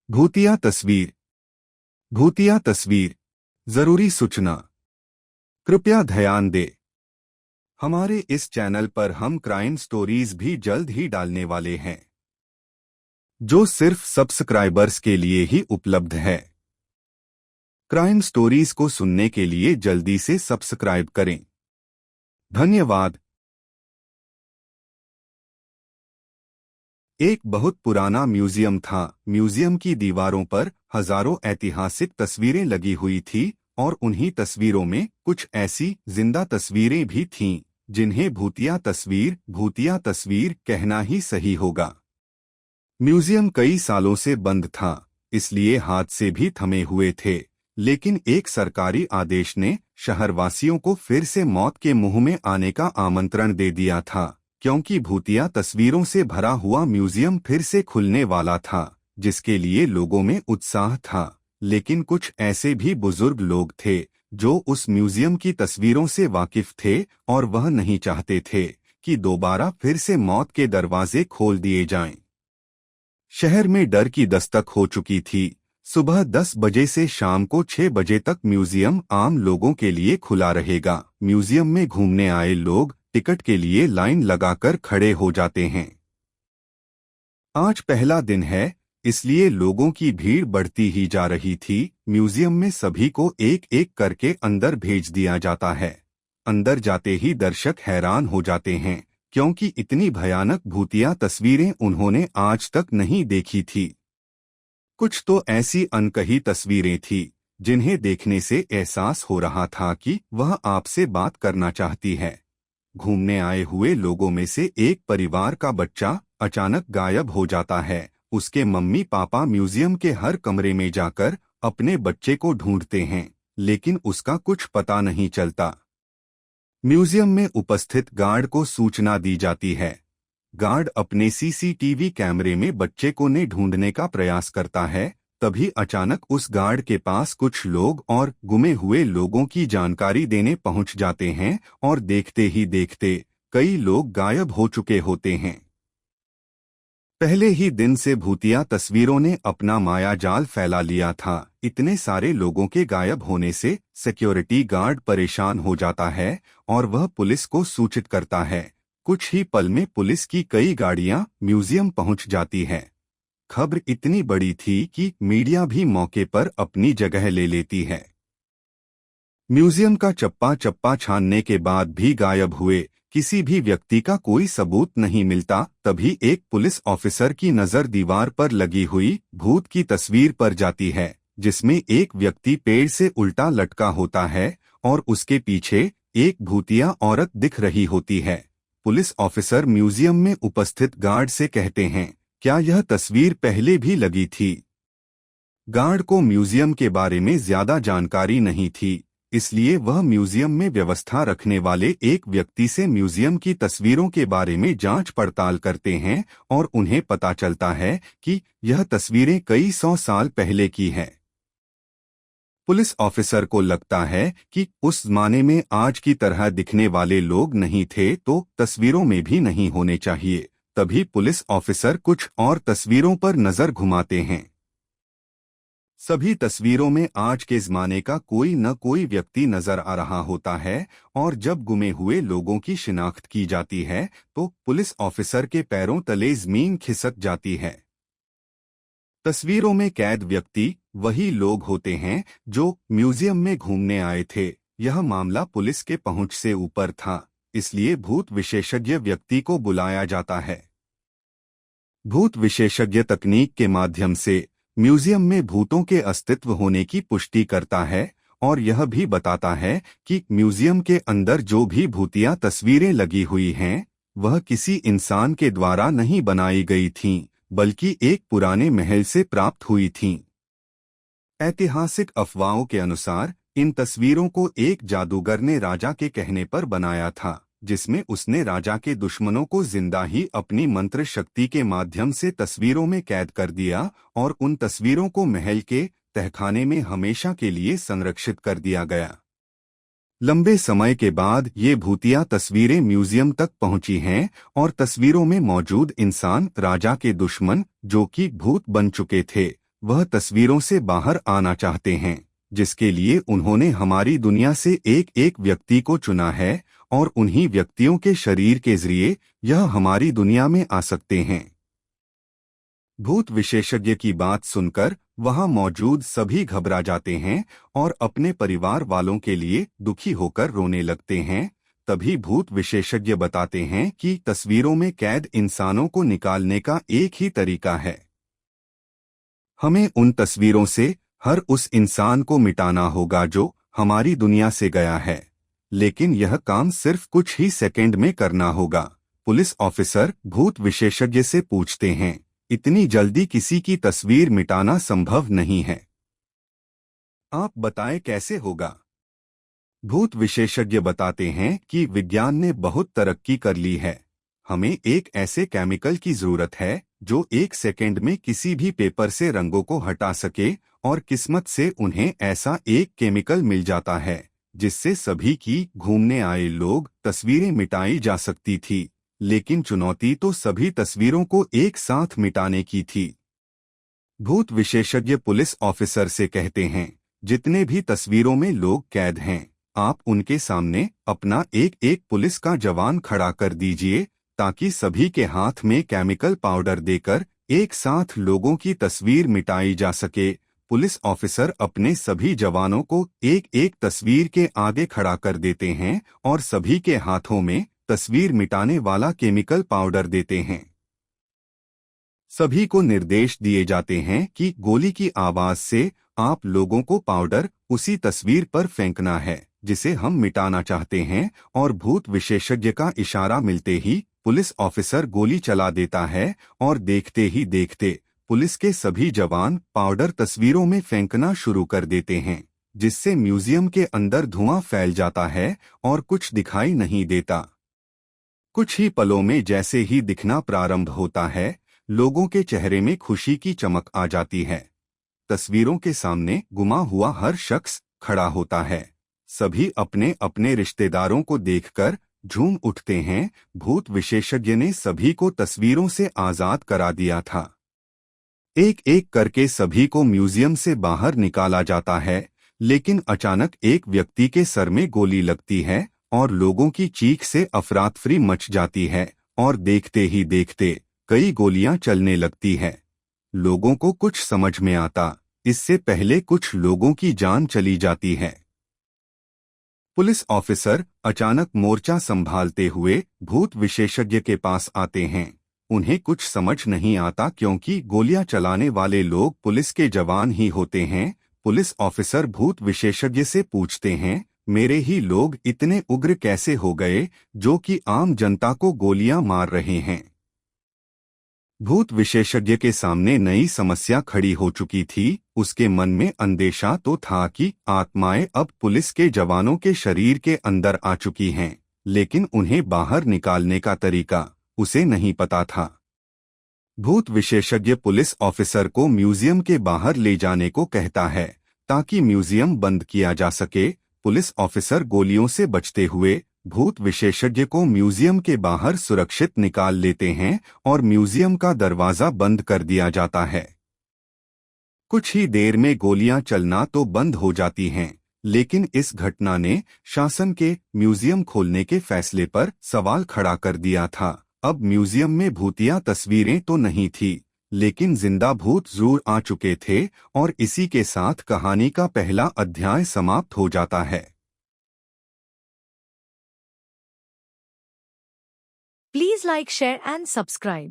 भूतिया तस्वीर। भूतिया तस्वीर। जरूरी सूचना। कृपया ध्यान दें। हमारे इस चैनल पर हम क्राइम स्टोरीज भी जल्द ही डालने वाले हैं, जो सिर्फ सब्सक्राइबर्स के लिए ही उपलब्ध है। क्राइम स्टोरीज को सुनने के लिए जल्दी से सब्सक्राइब करें। धन्यवाद। एक बहुत पुराना म्यूजियम था। म्यूजियम की दीवारों पर हजारों ऐतिहासिक तस्वीरें लगी हुई थी और उन्हीं तस्वीरों में कुछ ऐसी जिंदा तस्वीरें भी थीं जिन्हें भूतिया तस्वीर कहना ही सही होगा। म्यूजियम कई सालों से बंद था, इसलिए हाथ से भी थमे हुए थे, लेकिन एक सरकारी आदेश ने शहरवासियों को फिर से मौत के मुंह में आने का आमंत्रण दे दिया था, क्योंकि भूतिया तस्वीरों से भरा हुआ म्यूजियम फिर से खुलने वाला था, जिसके लिए लोगों में उत्साह था। लेकिन कुछ ऐसे भी बुजुर्ग लोग थे जो उस म्यूजियम की तस्वीरों से वाकिफ थे और वह नहीं चाहते थे कि दोबारा फिर से मौत के दरवाजे खोल दिए जाएं। शहर में डर की दस्तक हो चुकी थी। सुबह 10 बजे से शाम को 6 बजे तक म्यूजियम आम लोगों के लिए खुला रहेगा। म्यूजियम में घूमने आए लोग टिकट के लिए लाइन लगाकर खड़े हो जाते हैं। आज पहला दिन है, इसलिए लोगों की भीड़ बढ़ती ही जा रही थी। म्यूजियम में सभी को एक एक करके अंदर भेज दिया जाता है। अंदर जाते ही दर्शक हैरान हो जाते हैं, क्योंकि इतनी भयानक भूतिया तस्वीरें उन्होंने आज तक नहीं देखी थी। कुछ तो ऐसी अनकही तस्वीरें थी जिन्हें देखने से एहसास हो रहा था कि वह आपसे बात करना चाहती है। घूमने आए हुए लोगों में से एक परिवार का बच्चा अचानक गायब हो जाता है। उसके मम्मी पापा म्यूजियम के हर कमरे में जाकर अपने बच्चे को ढूंढते हैं, लेकिन उसका कुछ पता नहीं चलता। म्यूजियम में उपस्थित गार्ड को सूचना दी जाती है। गार्ड अपने सीसीटीवी कैमरे में बच्चे को ढूंढने का प्रयास करता है। तभी अचानक उस गार्ड के पास कुछ लोग और गुमे हुए लोगों की जानकारी देने पहुंच जाते हैं और देखते ही देखते कई लोग गायब हो चुके होते हैं। पहले ही दिन से भूतिया तस्वीरों ने अपना माया जाल फैला लिया था। इतने सारे लोगों के गायब होने से सिक्योरिटी गार्ड परेशान हो जाता है और वह पुलिस को सूचित करता है। कुछ ही पल में पुलिस की कई गाड़ियां म्यूजियम पहुंच जाती हैं। खबर इतनी बड़ी थी कि मीडिया भी मौके पर अपनी जगह ले लेती है। म्यूजियम का चप्पा चप्पा छानने के बाद भी गायब हुए किसी भी व्यक्ति का कोई सबूत नहीं मिलता। तभी एक पुलिस ऑफिसर की नजर दीवार पर लगी हुई भूत की तस्वीर पर जाती है, जिसमें एक व्यक्ति पेड़ से उल्टा लटका होता है और उसके पीछे एक भूतिया औरत दिख रही होती है। पुलिस ऑफिसर म्यूजियम में उपस्थित गार्ड से कहते हैं, क्या यह तस्वीर पहले भी लगी थी? गार्ड को म्यूजियम के बारे में ज्यादा जानकारी नहीं थी, इसलिए वह म्यूजियम में व्यवस्था रखने वाले एक व्यक्ति से म्यूजियम की तस्वीरों के बारे में जांच पड़ताल करते हैं और उन्हें पता चलता है कि यह तस्वीरें कई 100 साल पहले की हैं। पुलिस ऑफिसर को लगता है कि उस जमाने में आज की तरह दिखने वाले लोग नहीं थे, तो तस्वीरों में भी नहीं होने चाहिए। तभी पुलिस ऑफिसर कुछ और तस्वीरों पर नजर घुमाते हैं। सभी तस्वीरों में आज के जमाने का कोई न कोई व्यक्ति नजर आ रहा होता है और जब गुमे हुए लोगों की शिनाख्त की जाती है तो पुलिस ऑफिसर के पैरों तले जमीन खिसक जाती है। तस्वीरों में कैद व्यक्ति वही लोग होते हैं जो म्यूजियम में घूमने आए थे। यह मामला पुलिस के पहुंच से ऊपर था, इसलिए भूत विशेषज्ञ व्यक्ति को बुलाया जाता है। भूत विशेषज्ञ तकनीक के माध्यम से म्यूजियम में भूतों के अस्तित्व होने की पुष्टि करता है और यह भी बताता है कि म्यूजियम के अंदर जो भी भूतिया तस्वीरें लगी हुई हैं, वह किसी इंसान के द्वारा नहीं बनाई गई थीं, बल्कि एक पुराने महल से प्राप्त हुई थीं। ऐतिहासिक अफवाहों के अनुसार इन तस्वीरों को एक जादूगर ने राजा के कहने पर बनाया था, जिसमें उसने राजा के दुश्मनों को जिंदा ही अपनी मंत्र शक्ति के माध्यम से तस्वीरों में कैद कर दिया और उन तस्वीरों को महल के तहखाने में हमेशा के लिए संरक्षित कर दिया गया। लंबे समय के बाद ये भूतिया तस्वीरें म्यूजियम तक पहुंची हैं और तस्वीरों में मौजूद इंसान राजा के दुश्मन, जो कि भूत बन चुके थे, वह तस्वीरों से बाहर आना चाहते हैं, जिसके लिए उन्होंने हमारी दुनिया से एक एक व्यक्ति को चुना है और उन्हीं व्यक्तियों के शरीर के जरिए यह हमारी दुनिया में आ सकते हैं। भूत विशेषज्ञ की बात सुनकर वहां मौजूद सभी घबरा जाते हैं और अपने परिवार वालों के लिए दुखी होकर रोने लगते हैं। तभी भूत विशेषज्ञ बताते हैं कि तस्वीरों में कैद इंसानों को निकालने का एक ही तरीका है। हमें उन तस्वीरों से हर उस इंसान को मिटाना होगा जो हमारी दुनिया से गया है, लेकिन यह काम सिर्फ कुछ ही सेकंड में करना होगा। पुलिस ऑफिसर भूत विशेषज्ञ से पूछते हैं, इतनी जल्दी किसी की तस्वीर मिटाना संभव नहीं है, आप बताएं कैसे होगा? भूत विशेषज्ञ बताते हैं कि विज्ञान ने बहुत तरक्की कर ली है। हमें एक ऐसे केमिकल की जरूरत है जो एक सेकंड में किसी भी पेपर से रंगों को हटा सके, और किस्मत से उन्हें ऐसा एक केमिकल मिल जाता है जिससे सभी की घूमने आए लोग तस्वीरें मिटाई जा सकती थी। लेकिन चुनौती तो सभी तस्वीरों को एक साथ मिटाने की थी। भूत विशेषज्ञ पुलिस ऑफिसर से कहते हैं, जितने भी तस्वीरों में लोग कैद हैं, आप उनके सामने अपना एक एक पुलिस का जवान खड़ा कर दीजिए ताकि सभी के हाथ में केमिकल पाउडर देकर एक साथ लोगों की तस्वीर मिटाई जा सके। पुलिस ऑफिसर अपने सभी जवानों को एक एक तस्वीर के आगे खड़ा कर देते हैं और सभी के हाथों में तस्वीर मिटाने वाला केमिकल पाउडर देते हैं। सभी को निर्देश दिए जाते हैं कि गोली की आवाज से आप लोगों को पाउडर उसी तस्वीर पर फेंकना है जिसे हम मिटाना चाहते हैं, और भूत विशेषज्ञ का इशारा मिलते ही पुलिस ऑफिसर गोली चला देता है और देखते ही देखते पुलिस के सभी जवान पाउडर तस्वीरों में फेंकना शुरू कर देते हैं, जिससे म्यूजियम के अंदर धुआं फैल जाता है और कुछ दिखाई नहीं देता। कुछ ही पलों में जैसे ही दिखना प्रारंभ होता है, लोगों के चेहरे में खुशी की चमक आ जाती है। तस्वीरों के सामने गुमा हुआ हर शख्स खड़ा होता है। सभी अपने अपने रिश्तेदारों को देखकर झूम उठते हैं। भूत विशेषज्ञ ने सभी को तस्वीरों से आजाद करा दिया था। एक एक करके सभी को म्यूजियम से बाहर निकाला जाता है, लेकिन अचानक एक व्यक्ति के सर में गोली लगती है और लोगों की चीख से अफरातफरी मच जाती है, और देखते ही देखते कई गोलियां चलने लगती है। लोगों को कुछ समझ में आता, इससे पहले कुछ लोगों की जान चली जाती है। पुलिस ऑफिसर अचानक मोर्चा संभालते हुए भूत विशेषज्ञ के पास आते हैं। उन्हें कुछ समझ नहीं आता क्योंकि गोलियां चलाने वाले लोग पुलिस के जवान ही होते हैं। पुलिस ऑफिसर भूत विशेषज्ञ से पूछते हैं, मेरे ही लोग इतने उग्र कैसे हो गए जो कि आम जनता को गोलियां मार रहे हैं? भूत विशेषज्ञ के सामने नई समस्या खड़ी हो चुकी थी। उसके मन में अंदेशा तो था कि आत्माएं अब पुलिस के जवानों के शरीर के अंदर आ चुकी हैं, लेकिन उन्हें बाहर निकालने का तरीका उसे नहीं पता था। भूत विशेषज्ञ पुलिस ऑफिसर को म्यूजियम के बाहर ले जाने को कहता है ताकि म्यूजियम बंद किया जा सके। पुलिस ऑफिसर गोलियों से बचते हुए भूत विशेषज्ञ को म्यूजियम के बाहर सुरक्षित निकाल लेते हैं और म्यूजियम का दरवाजा बंद कर दिया जाता है। कुछ ही देर में गोलियां चलना तो बंद हो जाती हैं, लेकिन इस घटना ने शासन के म्यूजियम खोलने के फैसले पर सवाल खड़ा कर दिया था। अब म्यूजियम में भूतिया तस्वीरें तो नहीं थी, लेकिन जिंदा भूत जरूर आ चुके थे, और इसी के साथ कहानी का पहला अध्याय समाप्त हो जाता है। Please like, share and subscribe.